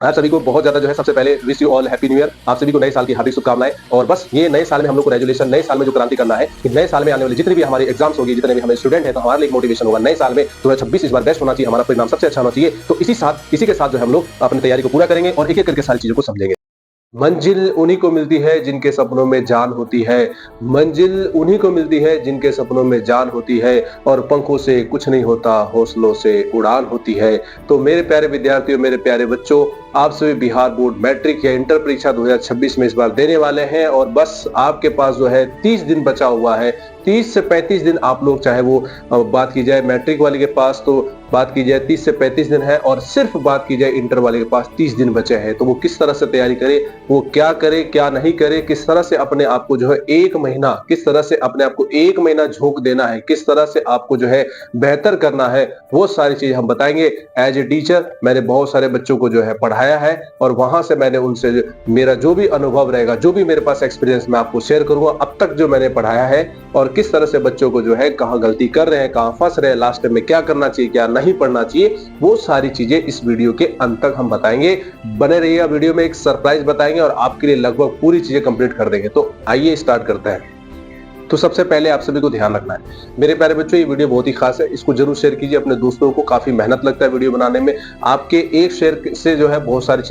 आप सभी को बहुत ज्यादा जो है सबसे पहले wish you all happy new year. आप सभी को नए साल की हार्दिक शुभकामनाएं। और बस ये नए साल में हम लोग को रेजोल्यूशन, नए साल में जो क्रांति करना है कि नए साल में आने वाले जितनी भी हमारी एग्जाम्स होगी, जितने भी हमारे स्टूडेंट हैं, तो हमारे लिए एक मोटिवेशन होगा नए साल में 2026 इस बार बेस्ट होना चाहिए, हमारा परिणाम सबसे अच्छा होना चाहिए। तो इसी के साथ जो हम लोग अपनी तैयारी को पूरा करेंगे और एक एक करके सारी चीजों को समझेंगे। मंजिल उन्हीं को मिलती है जिनके सपनों में जान होती है। मंजिल उन्हीं को मिलती है जिनके सपनों में जान होती है। और पंखों से कुछ नहीं होता, हौसलों से उड़ान होती है। तो मेरे प्यारे विद्यार्थियों, मेरे प्यारे बच्चों, आप सभी बिहार बोर्ड मैट्रिक या इंटर परीक्षा 2026 में इस बार देने वाले हैं। और बस आपके पास जो है 30 दिन बचा हुआ है। 30 से 35 दिन आप लोग, चाहे वो बात की जाए मैट्रिक वाले के पास तो बात की जाए 30 से 35 दिन है, और सिर्फ बात की जाए इंटर वाले के पास 30 दिन बचे हैं। तो वो किस तरह से तैयारी करे, वो क्या करे क्या नहीं करे, किस तरह से अपने आप को जो है एक महीना, किस तरह से अपने आप को एक महीना झोंक देना है, किस तरह से आपको जो है बेहतर करना है, वो सारी चीज हम बताएंगे। एज ए टीचर मैंने बहुत सारे बच्चों को जो है पढ़ाया है, और वहां से मैंने उनसे मेरा जो भी अनुभव रहेगा, जो भी मेरे पास एक्सपीरियंस, मैं आपको शेयर करूंगा अब तक जो मैंने पढ़ाया है, और किस तरह से बच्चों को जो है कहां गलती कर रहे हैं, कहां फंस रहे हैं, लास्ट में क्या करना चाहिए, क्या नहीं पढ़ना चाहिए, वो सारी चीजें इस वीडियो के अंत तक हम बताएंगे। बने रहिएगा, वीडियो में एक सरप्राइज बताएंगे और आपके लिए लगभग पूरी चीजें कंप्लीट कर देंगे। तो आइए स्टार्ट करते हैं। तो सबसे पहले आप सभी को ध्यान रखना है मेरे प्यारे बच्चों, ये वीडियो बहुत ही खास है, इसको जरूर शेयर कीजिए अपने दोस्तों को। काफी मेहनत लगता है वीडियो बनाने में। आपके एक शेयर से जो है बहुत सारी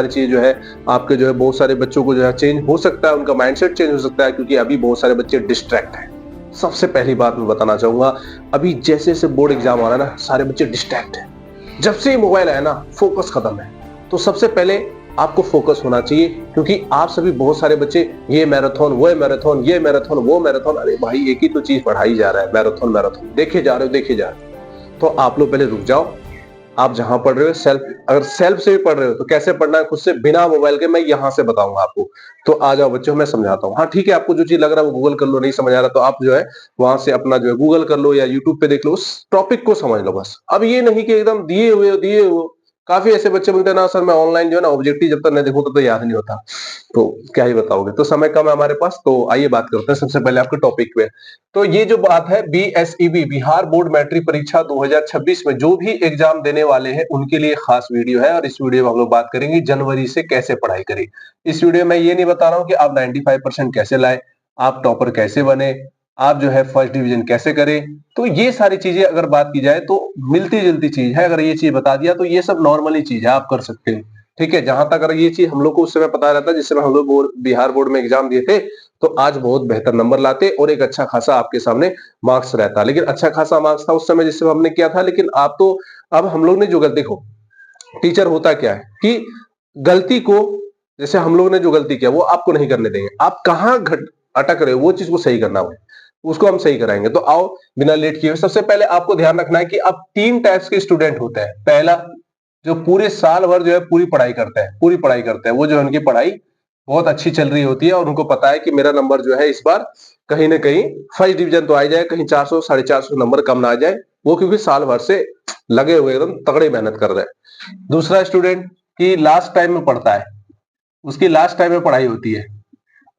चीजें जो है आपके जो है बहुत सारे बच्चों को जो है चेंज हो सकता है, उनका माइंडसेट चेंज हो सकता है, क्योंकि अभी बहुत सारे बच्चे डिस्ट्रैक्ट हैं। सबसे पहली बात मैं बताना चाहूंगा, अभी जैसे जैसे बोर्ड एग्जाम आ रहा है ना, सारे बच्चे डिस्ट्रैक्ट हैं। जब से मोबाइल आया ना, फोकस खत्म है। तो सबसे पहले आपको फोकस होना चाहिए, क्योंकि आप सभी बहुत सारे बच्चे ये मैराथन, वो मैराथन, ये मैराथन, वो मैराथन, अरे भाई एक ही तो चीज पढ़ाई जा रहा है, मैराथन मैराथन देखे जा रहे हो। तो आप लोग पहले रुक जाओ। आप जहां पढ़ रहे हो अगर सेल्फ से भी पढ़ रहे हो तो कैसे पढ़ना है खुद से, बिना मोबाइल के, मैं यहां से बताऊंगा आपको। तो आ जाओ बच्चों, मैं समझाता हूँ। हाँ ठीक है, आपको जो चीज लग रहा है वो गूगल कर लो, नहीं समझ आ रहा तो आप जो है वहां से अपना जो है गूगल कर लो या यूट्यूब पे देख लो, उस टॉपिक को समझ लो बस। अब ये नहीं कि एकदम दिए हुए। काफी ऐसे बच्चे बोलते हैं ना सर, मैं ऑनलाइन जो है ना ऑब्जेक्टिव जब तक नहीं देखूं तब तो याद नहीं होता। तो क्या ही बताओगे, तो समय कम है हमारे पास। तो आइए बात करते हैं सबसे पहले आपके टॉपिक पे। तो ये जो बात है, बीएसईबी बिहार बोर्ड मैट्रिक परीक्षा 2026 में जो भी एग्जाम देने वाले हैं उनके लिए खास वीडियो है। और इस वीडियो में हम लोग बात करेंगे जनवरी से कैसे पढ़ाई करें। इस वीडियो में ये नहीं बता रहा हूं कि आप 95% कैसे लाए, आप टॉपर कैसे बने, आप जो है फर्स्ट डिवीजन कैसे करें। तो ये सारी चीजें अगर बात की जाए तो मिलती जुलती चीज है। अगर ये चीज बता दिया तो ये सब नॉर्मली चीज है, आप कर सकते हो। ठीक है, जहां तक अगर ये चीज हम लोग को उस समय पता रहता, जिस समय हम लोग बिहार बोर्ड में एग्जाम दिए थे, तो आज बहुत बेहतर नंबर लाते और एक अच्छा खासा आपके सामने मार्क्स रहता। लेकिन अच्छा खासा मार्क्स था उस समय जिस समय हमने किया था। लेकिन आप तो, अब हम लोग ने जो गलती, देखो टीचर होता क्या है कि गलती को, जैसे हम लोग ने जो गलती किया वो आपको नहीं करने देंगे। आप कहां अटक रहे हो वो चीज को सही करना है, उसको हम सही कराएंगे। तो आओ बिना लेट किए, सबसे पहले आपको ध्यान रखना है कि अब 3 टाइप्स के स्टूडेंट होते हैं। पहला, जो पूरे साल भर जो है पूरी पढ़ाई करते हैं, वो जो है उनकी पढ़ाई बहुत अच्छी चल रही होती है, और उनको पता है कि मेरा नंबर जो है इस बार कहीं ना कहीं फर्स्ट डिवीजन तो आ जाए, कहीं 400 450 नंबर कम ना आ जाए। वो क्योंकि साल भर से लगे हुए एकदम तगड़े मेहनत कर रहे हैं। दूसरा स्टूडेंट की लास्ट टाइम में पढ़ता है, उसकी लास्ट टाइम में पढ़ाई होती है।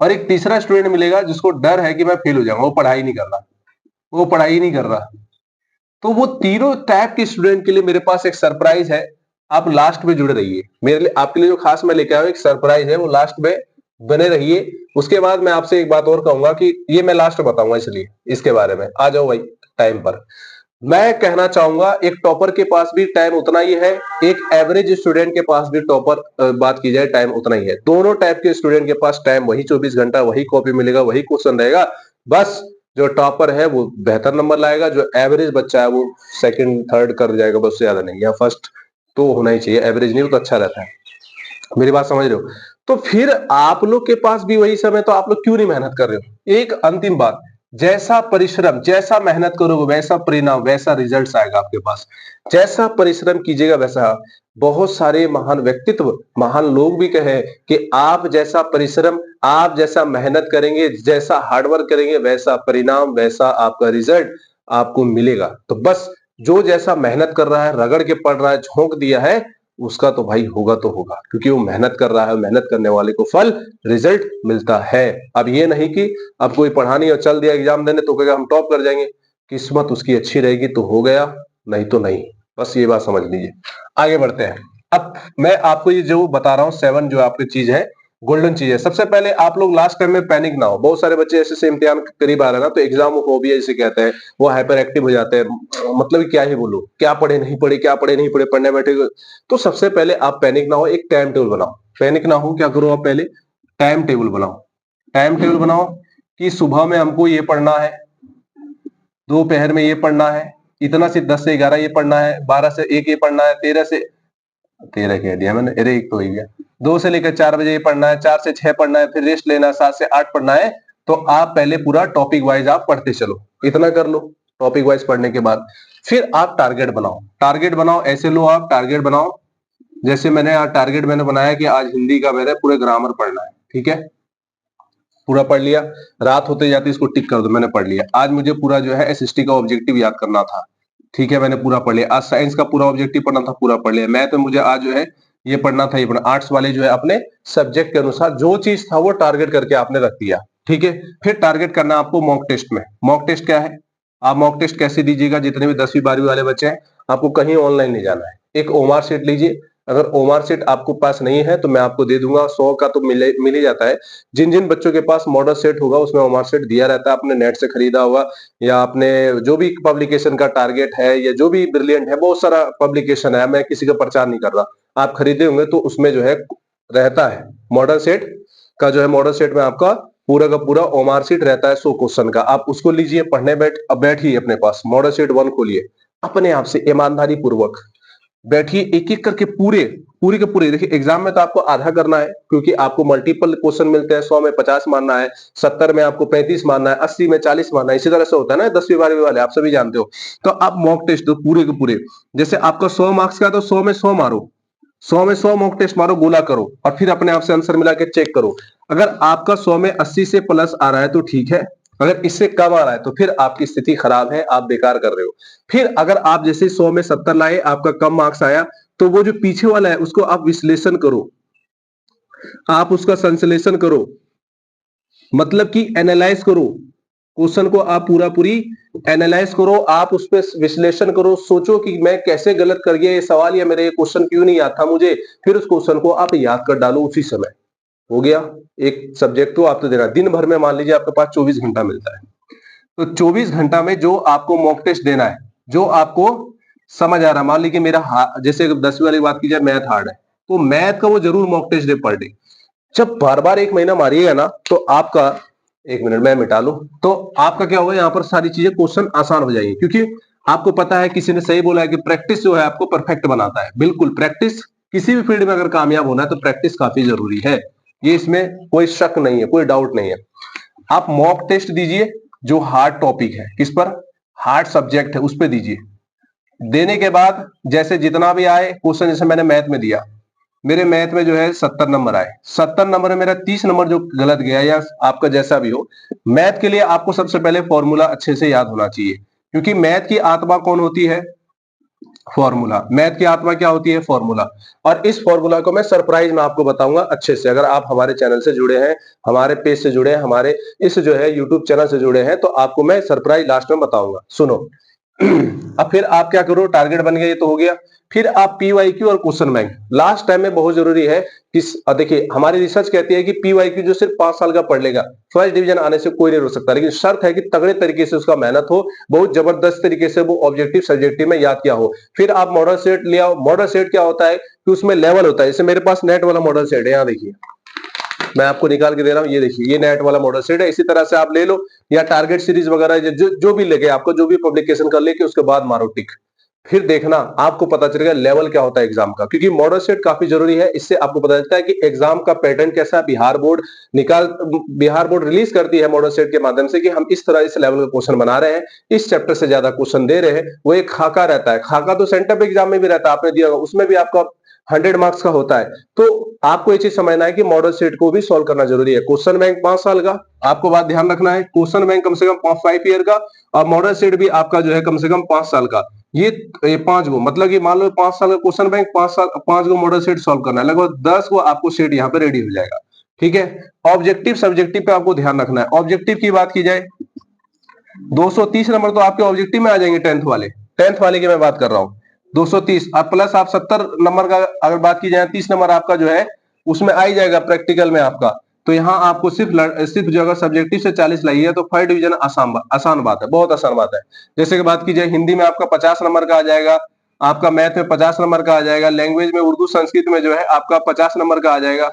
और एक तीसरा स्टूडेंट मिलेगा जिसको डर है कि मैं फेल हो जाऊंगा, वो पढ़ाई नहीं कर रहा। तो वो तीनों टाइप के स्टूडेंट के लिए मेरे पास एक सरप्राइज है। आप लास्ट में जुड़े रहिए, मेरे लिए, आपके लिए जो खास मैं लेके आया हूं एक सरप्राइज है, वो लास्ट में बने रहिए। उसके बाद मैं आपसे एक बात और कहूंगा कि ये मैं लास्ट में बताऊंगा, इसलिए इसके बारे में आ जाओ भाई टाइम पर। मैं कहना चाहूंगा एक टॉपर के पास भी टाइम उतना ही है, एक एवरेज स्टूडेंट के पास भी टॉपर बात की जाए टाइम उतना ही है। दोनों टाइप के स्टूडेंट के पास टाइम वही 24 घंटा, वही कॉपी मिलेगा, वही क्वेश्चन रहेगा। बस जो टॉपर है वो बेहतर नंबर लाएगा, जो एवरेज बच्चा है वो सेकंड थर्ड कर जाएगा, बस ज्यादा नहीं, या फर्स्ट तो होना ही चाहिए, एवरेज नहीं हो तो अच्छा रहता है। मेरी बात समझ रहे हो? तो फिर आप लोग के पास भी वही समय, तो आप लोग क्यों नहीं मेहनत कर रहे हो? एक अंतिम बात, जैसा परिश्रम, जैसा मेहनत करोगे वैसा परिणाम, वैसा रिजल्ट आएगा आपके पास। जैसा परिश्रम कीजिएगा वैसा। बहुत सारे महान व्यक्तित्व, महान लोग भी कहे कि आप जैसा परिश्रम, आप जैसा मेहनत करेंगे, जैसा हार्डवर्क करेंगे, वैसा परिणाम, वैसा आपका रिजल्ट आपको मिलेगा। तो बस जो जैसा मेहनत कर रहा है, रगड़ के पढ़ रहा है, झोंक दिया है, उसका तो भाई होगा तो होगा, क्योंकि वो मेहनत कर रहा है। मेहनत करने वाले को फल, रिजल्ट मिलता है। अब ये नहीं कि अब कोई पढ़ा नहीं और चल दिया एग्जाम देने तो कहेगा हम टॉप कर जाएंगे। किस्मत उसकी अच्छी रहेगी तो हो गया, नहीं तो नहीं। बस ये बात समझ लीजिए। आगे बढ़ते हैं। अब मैं आपको ये जो बता रहा हूँ 7 जो आपकी चीज है, गोल्डन चीज है। सबसे पहले आप लोग लास्ट टाइम में पैनिक ना हो। बहुत सारे बच्चे ऐसे इम्तिहान करीब आ रहा है ना, तो एग्जाम फोबिया जिसे कहते हैं, वो हाइपर एक्टिव हो जाते हैं। मतलब क्या ही बोलूं, क्या पढ़े नहीं पढ़े, क्या पढ़े नहीं पढ़े, पढ़ने बैठे। तो सबसे पहले आप पैनिक ना हो, एक टाइम टेबल बनाओ। पैनिक ना हो, क्या करो आप पहले टाइम टेबल बनाओ। टाइम टेबल बनाओ कि सुबह में हमको ये पढ़ना है, दोपहर में ये पढ़ना है, इतना से 10 से 11 ये पढ़ना है, 12 से 1 ये पढ़ना है, 13 कह दिया मैंने, अरे एक तो हो ही गया। 2 से लेकर 4 बजे ये पढ़ना है, 4 से 6 पढ़ना है, फिर रेस्ट लेना है, 7 से 8 पढ़ना है। तो आप पहले पूरा टॉपिक वाइज आप पढ़ते चलो, इतना कर लो। टॉपिक वाइज पढ़ने के बाद फिर आप टारगेट बनाओ। टारगेट बनाओ ऐसे लो, आप टारगेट बनाओ जैसे मैंने आज टारगेट मैंने बनाया कि आज हिंदी का मेरे पूरे ग्रामर पढ़ना है। ठीक है, पूरा पढ़ लिया। रात होते जाते इसको टिक कर दो, मैंने पढ़ लिया। आज मुझे पूरा जो है एसएसटी का ऑब्जेक्टिव याद करना था। ठीक है, मैंने पूरा पढ़ लिया। आज साइंस का पूरा ऑब्जेक्टिव पढ़ना था, पूरा पढ़ लिया। मैथ में मुझे आज जो है ये पढ़ना था, ये पढ़ना। आर्ट्स वाले जो है अपने सब्जेक्ट के अनुसार जो चीज था वो टारगेट करके आपने रख दिया। ठीक है, फिर टारगेट करना आपको मॉक टेस्ट में। मॉक टेस्ट क्या है, आप मॉक टेस्ट कैसे दीजिएगा? जितने भी 10वीं 12वीं वाले बच्चे हैं, आपको कहीं ऑनलाइन नहीं जाना है। एक ओमार शीट लीजिए। अगर ओमार शीट आपको पास नहीं है तो मैं आपको दे दूंगा, 100 का तो मिल ही जाता है। जिन जिन बच्चों के पास मॉडल सेट होगा उसमें ओमार सेट दिया रहता है, आपने नेट से खरीदा होगा या आपने जो भी पब्लिकेशन का टारगेट है या जो भी ब्रिलियंट है, बहुत सारा पब्लिकेशन है, मैं किसी का प्रचार नहीं कर रहा। आप खरीदे होंगे तो उसमें जो है रहता है मॉडल सेट का, जो है मॉडल सेट में आपका पूरा का पूरा ओमार सीट रहता है 100 क्वेश्चन का। आप उसको लीजिए, पढ़ने बैठिए अपने पास, मॉडल सेट 1 खोलिए, अपने आप से ईमानदारी पूर्वक बैठिए, एक एक करके पूरे पूरे के पूरे। देखिए एग्जाम में तो आपको आधा करना है, क्योंकि आपको मल्टीपल क्वेश्चन मिलते हैं। 100 में 50 मानना है, 70 में आपको 35 मानना है, 80 में 40 मानना है। इसी तरह से होता है ना 10वीं 12वीं वाले, आप सभी जानते हो। तो आप मॉक टेस्ट दो पूरे के पूरे। जैसे आपका 100 मार्क्स का, तो 100 में 100 मारो, 100 में 100 मॉक टेस्ट मारो, गोला करो और फिर अपने आप से आंसर मिला के चेक करो। अगर आपका 100 में 80 से प्लस आ रहा है तो ठीक है, अगर इससे कम आ रहा है तो फिर आपकी स्थिति खराब है, आप बेकार कर रहे हो। फिर अगर आप जैसे 100 में 70 लाए, आपका कम मार्क्स आया, तो वो जो पीछे वाला है उसको आप विश्लेषण करो, आप उसका संश्लेषण करो, मतलब कि एनालाइज करो। क्वेश्चन को आप पूरा पूरी एनालाइज करो, आप उस पर विश्लेषण करो, सोचो कि मैं कैसे गलत कर गया ये सवाल, या मेरे ये क्वेश्चन क्यों नहीं याद था मुझे। फिर उस क्वेश्चन को आप याद कर डालो उसी समय। हो गया एक सब्जेक्ट तो आपको देना। दिन भर में मान लीजिए आपके पास 24 घंटा मिलता है, तो 24 घंटा में जो आपको मॉक टेस्ट देना है, जो आपको समझ आ रहा है। मान लीजिए मेरा जैसे 10वीं वाली बात की जाए, मैथ हार्ड है, तो मैथ का वो जरूर मॉक टेस्ट दे पर डे। जब बार बार एक महीना मारिएगा ना, तो आपका, एक मिनट मैं मिटा लूं, तो आपका क्या होगा, यहाँ पर सारी चीजें क्वेश्चन आसान हो जाएंगी। क्योंकि आपको पता है, किसी ने सही बोला है कि प्रैक्टिस जो है आपको परफेक्ट बनाता है। बिल्कुल, प्रैक्टिस किसी भी फील्ड में अगर कामयाब होना है तो प्रैक्टिस काफी जरूरी है, ये इसमें कोई शक नहीं है, कोई डाउट नहीं है। आप मॉक टेस्ट दीजिए जो हार्ड टॉपिक है, किस पर, हार्ड सब्जेक्ट है उस पर दीजिए। देने के बाद जैसे जितना भी आए क्वेश्चन, जैसे मैंने मैथ में दिया, मेरे मैथ में जो है 70 नंबर आए, 70 नंबर में मेरा 30 नंबर जो गलत गया या आपका जैसा भी हो, मैथ के लिए आपको सबसे पहले फॉर्मूला अच्छे से याद होना चाहिए। क्योंकि मैथ की आत्मा कौन होती है, फॉर्मूला। मैथ की आत्मा क्या होती है, फॉर्मूला। और इस फॉर्मूला को मैं सरप्राइज में आपको बताऊंगा अच्छे से। अगर आप हमारे चैनल से जुड़े हैं, हमारे पेज से जुड़े हैं, हमारे इस जो है यूट्यूब चैनल से जुड़े हैं, तो आपको मैं सरप्राइज लास्ट में बताऊंगा, सुनो। अब फिर आप क्या करो, टारगेट बन गया, ये तो हो गया। फिर आप पीवाईक्यू और क्वेश्चन बैंक लास्ट टाइम में बहुत जरूरी है कि देखिए हमारी रिसर्च कहती है कि पीवाईक्यू जो सिर्फ 5 साल का पढ़ लेगा, फर्स्ट डिवीजन आने से कोई नहीं रोक सकता। लेकिन शर्त है कि तगड़े तरीके से उसका मेहनत हो, बहुत जबरदस्त तरीके से वो ऑब्जेक्टिव सब्जेक्टिव में याद किया हो। फिर आप मॉडल सेट ले आओ। मॉडल सेट क्या होता है कि उसमें लेवल होता है। जैसे मेरे पास नेट वाला मॉडल सेट है, यहाँ देखिए मैं आपको निकाल के दे रहा हूँ, ये देखिए ये नेट वाला मॉडल सेट है। इसी तरह से आप ले लो, या टारगेट सीरीज वगैरह जो भी लेके आपको जो भी पब्लिकेशन कर लेके उसके बाद मारो टिक। फिर देखना आपको पता चलेगा लेवल क्या होता है एग्जाम का। क्योंकि मॉडल सेट काफी जरूरी है, इससे आपको पता चलता है कि एग्जाम का पैटर्न कैसा है। बिहार बोर्ड रिलीज करती है मॉडल सेट के माध्यम से कि हम इस तरह इस लेवल का क्वेश्चन बना रहे हैं, इस चैप्टर से ज्यादा क्वेश्चन दे रहे हैं। वो एक खाका रहता है, खाका तो सेंटर एग्जाम में भी रहता है, आपने दिया होगा, उसमें भी आपका 100 मार्क्स का होता है। तो आपको ये चीज समझना है कि मॉडल सेट को भी सॉल्व करना जरूरी है। क्वेश्चन बैंक 5 साल का, आपको बात ध्यान रखना है, क्वेश्चन बैंक कम से कम 5 ईयर का, और मॉडल सेट भी आपका जो है कम से कम 5 साल का। ये 5 गो, मतलब कि मान लो 5 साल का क्वेश्चन बैंक, 5 गो मॉडल सेट सॉल्व करना है, लगभग 10 गो आपको सेट यहाँ पे रेडी हो जाएगा। ठीक है, ऑब्जेक्टिव सब्जेक्टिव पे आपको ध्यान रखना है। ऑब्जेक्टिव की बात की जाए, 230 नंबर तो आपके ऑब्जेक्टिव में आ जाएंगे, टेंथ वाले की मैं बात कर रहा हूं। 230 और प्लस आप 70 नंबर का अगर बात की जाए 30 नंबर आपका जो है उसमें आ ही जाएगा प्रैक्टिकल में आपका। तो यहाँ आपको सिर्फ जो अगर सब्जेक्टिव से 40 लाई है तो फर्स्ट डिवीजन आसान बात है, बहुत आसान बात है। जैसे कि बात की जाए हिंदी में आपका 50 नंबर का आ जाएगा, आपका मैथ में 50 नंबर का आ जाएगा, लैंग्वेज में उर्दू संस्कृत में जो है आपका 50 नंबर का आ जाएगा,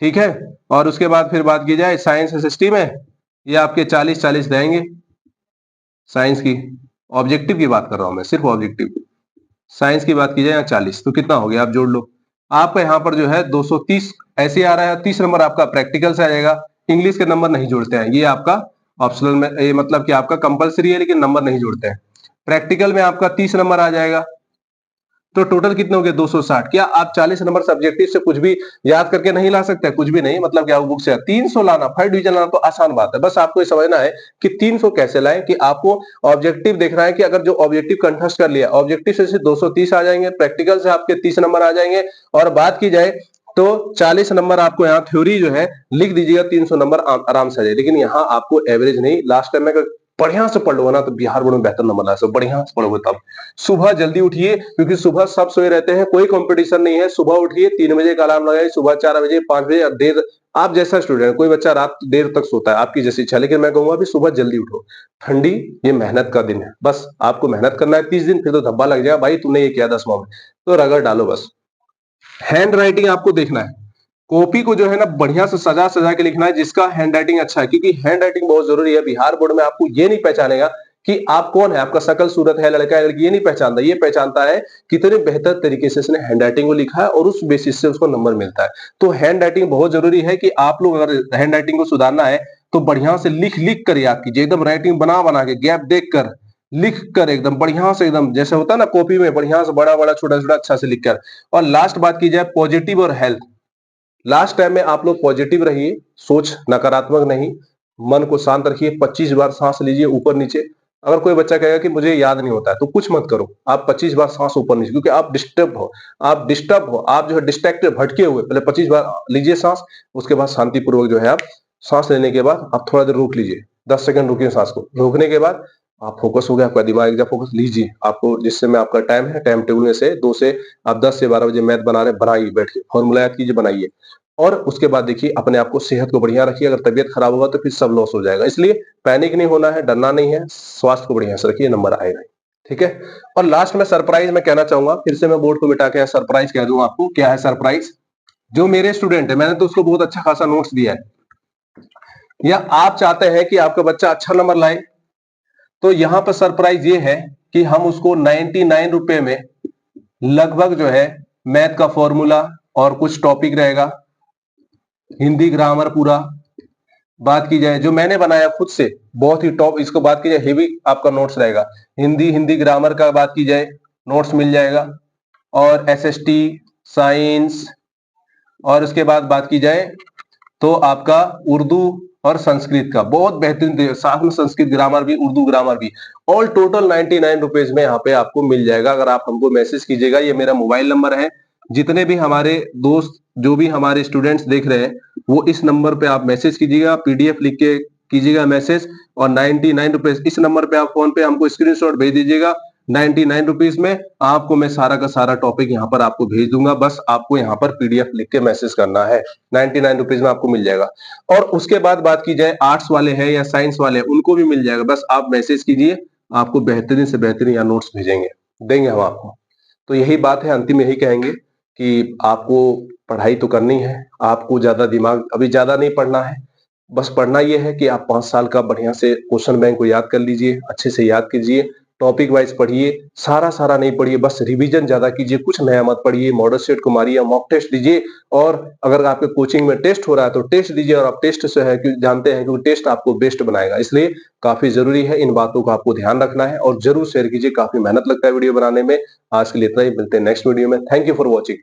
ठीक है। और उसके बाद फिर बात की जाए साइंस एसएसटी में ये आपके 40-40 देंगे। साइंस की ऑब्जेक्टिव की बात कर रहा हूं मैं, सिर्फ ऑब्जेक्टिव की। साइंस की बात की जाए 40 तो कितना हो गया आप जोड़ लो। आपका यहाँ पर जो है 230 ऐसे आ रहा है, 30 नंबर आपका प्रैक्टिकल से आ जाएगा। इंग्लिश के नंबर नहीं जोड़ते हैं, ये आपका ऑप्शनल में, ये मतलब कि आपका कंपलसरी है लेकिन नंबर नहीं जोड़ते हैं। प्रैक्टिकल में आपका 30 नंबर आ जाएगा, तो टोटल कितने हो गए 260। क्या आप 40 नंबर सब्जेक्टिव से कुछ भी याद करके नहीं ला सकते? कुछ भी नहीं, मतलब क्या बुक से 300 लाना, फर्स्ट डिवीजन लाना तो आसान बात है। बस आपको ये समझना है कि 300 कैसे लाएं, कि आपको ऑब्जेक्टिव देखना है कि अगर जो ऑब्जेक्टिव कंठस्थ कर लिया, ऑब्जेक्टिव से 230 आ जाएंगे, प्रैक्टिकल से आपके 30 नंबर आ जाएंगे। और बात की जाए तो 40 नंबर आपको यहाँ थ्योरी जो है लिख दीजिएगा, 300 नंबर आराम से आ जाए। लेकिन यहाँ आपको एवरेज नहीं, लास्ट टाइम में बढ़िया से पढ़ लो ना तो बिहार बोर्ड में बेहतर नंबर ला सकते, बढ़िया से पढ़ोगे तब। सुबह जल्दी उठिए, क्योंकि सुबह सब सोए रहते हैं, कोई कंपटीशन नहीं है। सुबह उठिए, 3 बजे का अलार्म लगाइए, सुबह 4 बजे, 5 बजे, देर आप जैसा स्टूडेंट, कोई बच्चा रात देर तक सोता है, आपकी जैसी इच्छा। लेकिन मैं कहूंगा भी सुबह जल्दी उठो। ठंडी, ये मेहनत का दिन है, बस आपको मेहनत करना है 30 दिन, फिर तो धब्बा लग जाएगा, भाई तुमने ये किया 10वां में, तो रगड़ डालो बस। हैंड राइटिंग आपको देखना है, कॉपी को जो है ना बढ़िया से सजा सजा के लिखना है, जिसका हैंड राइटिंग अच्छा है, क्योंकि हैंड राइटिंग बहुत जरूरी है। बिहार बोर्ड में आपको ये नहीं पहचानेगा कि आप कौन है, आपका शकल सूरत है, लड़का है लड़की, ये नहीं पहचानता। ये पहचानता है कितने बेहतर तरीके से उसने हैंड राइटिंग को लिखा है, और उस बेसिस से उसको नंबर मिलता है। तो हैंड राइटिंग बहुत जरूरी है कि आप लोग अगर हैंड राइटिंग को सुधारना है तो बढ़िया से लिख लिख कर याद कीजिए, एकदम राइटिंग बना बना के, गैप देख कर, लिख कर, एकदम बढ़िया से, एकदम जैसे होता है ना कॉपी में, बढ़िया से बड़ा बड़ा छोटा छोटा अच्छा से लिख कर। और लास्ट बात की जाए पॉजिटिव और हेल्थ, लास्ट टाइम में आप लोग पॉजिटिव रहिए, सोच नकारात्मक नहीं, मन को शांत रखिए, 25 बार सांस लीजिए ऊपर नीचे। अगर कोई बच्चा कहेगा कि मुझे याद नहीं होता है तो कुछ मत करो, आप 25 बार सांस ऊपर नीचे, क्योंकि आप डिस्टर्ब हो, आप जो है डिस्ट्रैक्टेड, भटके हुए। पहले 25 बार लीजिए सांस, उसके बाद शांतिपूर्वक जो है आप सांस लेने के बाद आप थोड़ा देर रोक लीजिए, 10 सेकंड रुकिए सांस को, रोकने के बाद आप फोकस हो गया, आपका दिमाग एकदम फोकस लीजिए। आपको जिस समय आपका टाइम है, टाइम टेबल में से 2 से आप 10 से 12 बजे मैथ बना रहे, बनाइए, बैठ के फॉर्मूला याद कीजिए, बनाइए। और उसके बाद देखिए अपने आप को, सेहत को बढ़िया रखिए। अगर तबीयत खराब होगा तो फिर सब लॉस हो जाएगा, इसलिए पैनिक नहीं होना है, डरना नहीं है, स्वास्थ्य को बढ़िया से रखिए, नंबर आएगा ही, ठीक है। और लास्ट में सरप्राइज मैं कहना चाहूंगा, फिर से मैं बोर्ड को मिटा के सरप्राइज कह दूं आपको। क्या है सरप्राइज? जो मेरे स्टूडेंट है, मैंने तो उसको बहुत अच्छा खासा नोट्स दिया है, या आप चाहते हैं कि आपका बच्चा अच्छा नंबर लाए, तो यहाँ पर सरप्राइज ये है कि हम उसको 99 रुपए में लगभग जो है मैथ का फॉर्मूला और कुछ टॉपिक रहेगा, हिंदी ग्रामर पूरा। बात की जाए जो मैंने बनाया खुद से, बहुत ही टॉप, इसको बात की जाए हेवी आपका नोट्स रहेगा। हिंदी ग्रामर का बात की जाए नोट्स मिल जाएगा, और एसएसटी, साइंस, और उसके बाद बात की जाए तो आपका उर्दू और संस्कृत का बहुत बेहतरीन, साथ में संस्कृत ग्रामर भी, उर्दू ग्रामर भी। ऑल टोटल 99 रुपीज में यहाँ पे आपको मिल जाएगा। अगर आप हमको मैसेज कीजिएगा, ये मेरा मोबाइल नंबर है, जितने भी हमारे दोस्त, जो भी हमारे स्टूडेंट्स देख रहे हैं, वो इस नंबर पे आप मैसेज कीजिएगा, पीडीएफ लिख के कीजिएगा मैसेज, और 99 रुपीज इस नंबर पे आप फोन पे हमको स्क्रीनशॉट भेज दीजिएगा। 99 रुपीज में आपको मैं सारा का सारा टॉपिक यहाँ पर आपको भेज दूंगा, बस आपको यहाँ पर पीडीएफ लिख के मैसेज करना है, 99 रुपीज में आपको मिल जाएगा। और उसके बाद बात की जाए आर्ट्स वाले हैं या साइंस वाले हैं, उनको भी मिल जाएगा, बस आप मैसेज कीजिए, आपको बेहतरीन से बेहतरीन यहाँ नोट्स भेजेंगे, देंगे हम आपको। तो यही बात है, अंतिम यही कहेंगे कि आपको पढ़ाई तो करनी है, आपको ज्यादा दिमाग अभी ज्यादा नहीं पढ़ना है, बस पढ़ना यह है कि आप 5 साल का बढ़िया से क्वेश्चन बैंक को याद कर लीजिए, अच्छे से याद कीजिए, टॉपिक वाइज पढ़िए, सारा नहीं पढ़िए, बस रिवीजन ज्यादा कीजिए, कुछ नया मत पढ़िए, मॉडल सेट को मारिए, मॉक टेस्ट दीजिए। और अगर आपके कोचिंग में टेस्ट हो रहा है तो टेस्ट दीजिए, और आप टेस्ट से है कि जानते हैं कि टेस्ट आपको बेस्ट बनाएगा, इसलिए काफी जरूरी है, इन बातों का आपको ध्यान रखना है। और जरूर शेयर कीजिए, काफी मेहनत लगता है वीडियो बनाने में। आज के लिए इतना ही, मिलते हैं नेक्स्ट वीडियो में। Thank you for watching.